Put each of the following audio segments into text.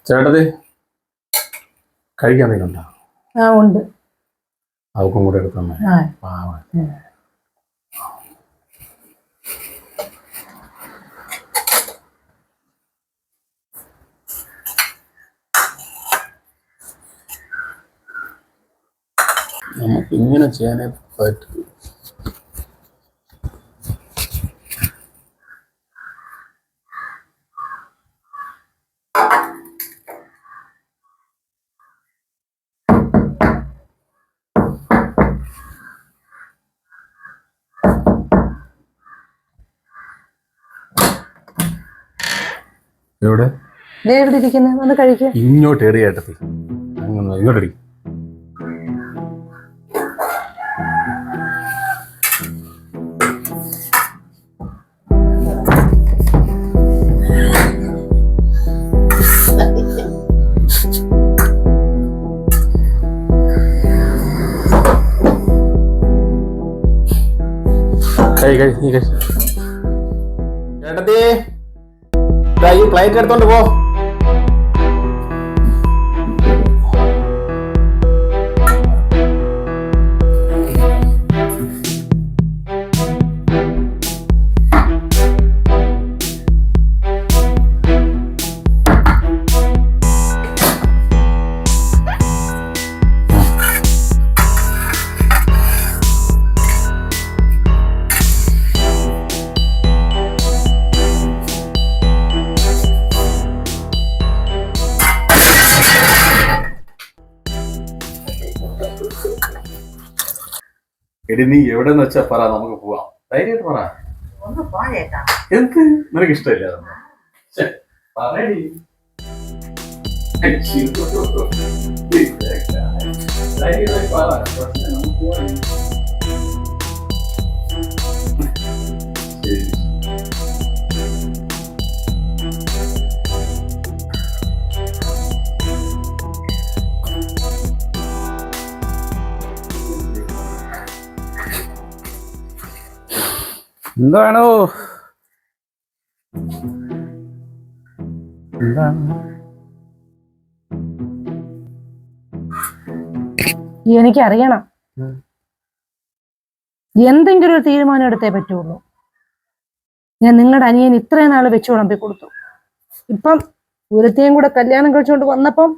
ചേട്ടത് കഴിക്കാൻ എന്തെങ്കിലും ഉണ്ട്. അവക്കും കൂടെ എടുത്തന്നെ. നമുക്ക് ഇങ്ങനെ ചെയ്യാനേ പറ്റൂ. എവിടെ ഇരിക്കുന്നത്? ഒന്ന് കഴിക്കുക. ഇങ്ങോട്ട് ഏറിയാട്ടത്തി അങ്ങനെ ഇങ്ങോട്ടടി. ചേട്ടത്തി ഈ പ്ലേറ്റ് എടുത്തോണ്ട് പോ. എടി നീ എവിടെന്ന് വെച്ചാ പറ, നമുക്ക് പോവാം. ധൈര്യമായിട്ട് പറ. എന്ത് നിനക്ക് ഇഷ്ടമില്ല? എന്താണോ എനിക്കറിയണം. എന്തെങ്കിലും ഒരു തീരുമാനം എടുത്തേ പറ്റുള്ളൂ. ഞാൻ നിങ്ങളുടെ അനിയൻ ഇത്രയും നാള് വെച്ചു വിളമ്പി കൊടുത്തു. ഇപ്പം ഒരുത്തേയും കൂടെ കല്യാണം കഴിച്ചുകൊണ്ട് വന്നപ്പം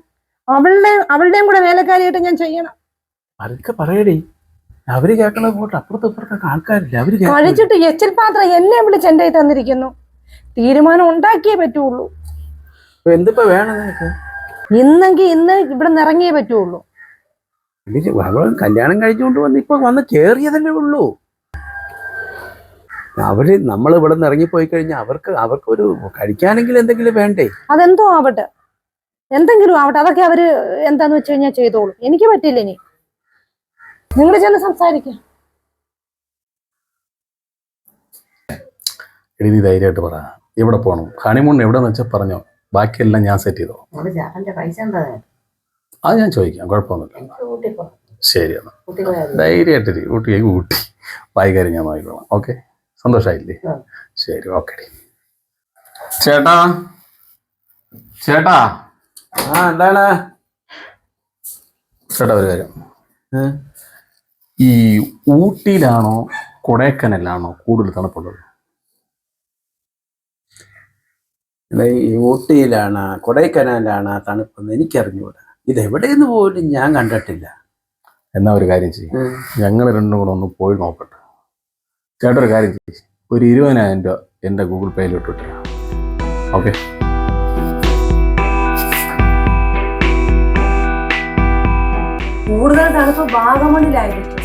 അവളുടെയും കൂടെ വേലക്കാരിയായിട്ട് ഞാൻ ചെയ്യണം. അതൊക്കെ പറയടി. അവര് കേൾക്കണ പോട്ടെ, അപ്പുറത്തെ ഇപ്പുറത്തൊക്കെ ആൾക്കാരില്ല. അവര് കഴിച്ചിട്ട് എച്ചിൽ പാത്രം എന്നെ വിളിച്ച് എന്റെ തന്നിരിക്കുന്നു. തീരുമാനം ഉണ്ടാക്കിയേ പറ്റുള്ളൂ. എന്തിപ്പോ വേണം നിനക്ക്? ഇന്നെങ്കിൽ ഇന്ന് ഇവിടെ നിന്ന് ഇറങ്ങിയേ പറ്റുള്ളൂ. കല്യാണം കഴിച്ചുകൊണ്ട് വന്ന് ഇപ്പൊ വന്ന് കേറിയതല്ലേ ഉള്ളൂ. നമ്മൾ ഇവിടെ നിന്ന് ഇറങ്ങിപ്പോയി കഴിഞ്ഞാൽ അവർക്ക് ഒരു കഴിക്കാനെങ്കിലും എന്തെങ്കിലും വേണ്ടേ? അതെന്തോ ആവട്ടെ, എന്തെങ്കിലും ആവട്ടെ. അതൊക്കെ അവര് എന്താന്ന് വെച്ച് കഴിഞ്ഞാൽ ചെയ്തോളൂ. എനിക്ക് പറ്റില്ല. ഇനി നിങ്ങൾ ചെന്ന് സംസാരിക്കാം. എഴുതി ധൈര്യമായിട്ട് പറ. എവിടെ പോകണം? ഹണിമൂൺ എവിടെന്ന് വെച്ചാൽ പറഞ്ഞോ, ബാക്കിയെല്ലാം ഞാൻ സെറ്റ് ചെയ്തോ. അത് ഞാൻ ചോദിക്കാം, കുഴപ്പമൊന്നുമില്ല. ശരി എന്നാ ധൈര്യമായിട്ട് ഊട്ടി വൈകാര്യം ഞാൻ നോക്കിക്കോളാം. ഓക്കെ, സന്തോഷമായില്ലേ? ശരി, ഓക്കെ. ചേട്ടാ ചേട്ടാ എന്താണ് ചേട്ടാ ഒരു കാര്യം, ഈ ഊട്ടിയിലാണോ കൊടൈക്കനാലിലാണോ കൂടുതൽ തണുപ്പുള്ളത്? ഈ ഊട്ടിയിലാണ് കൊടൈക്കനാലാണ് തണുപ്പെന്ന് എനിക്കറിഞ്ഞൂടാ. ഇതെവിടെയെന്ന് പോലും ഞാൻ കണ്ടിട്ടില്ല. എന്നാ ഒരു കാര്യം ചെയ്യും, ഞങ്ങൾ രണ്ടും കൂടെ ഒന്ന് പോയി നോക്കട്ടെ. ചേട്ടാ ഒരു കാര്യം ചെയ്യും, ഒരു 20,000 രൂപ എൻ്റെ ഗൂഗിൾ പേയിൽ ഇട്ടിട്ട്. ഓക്കെ. കൂടുതൽ തണുപ്പ് വാഗമണിലായിരിക്കും.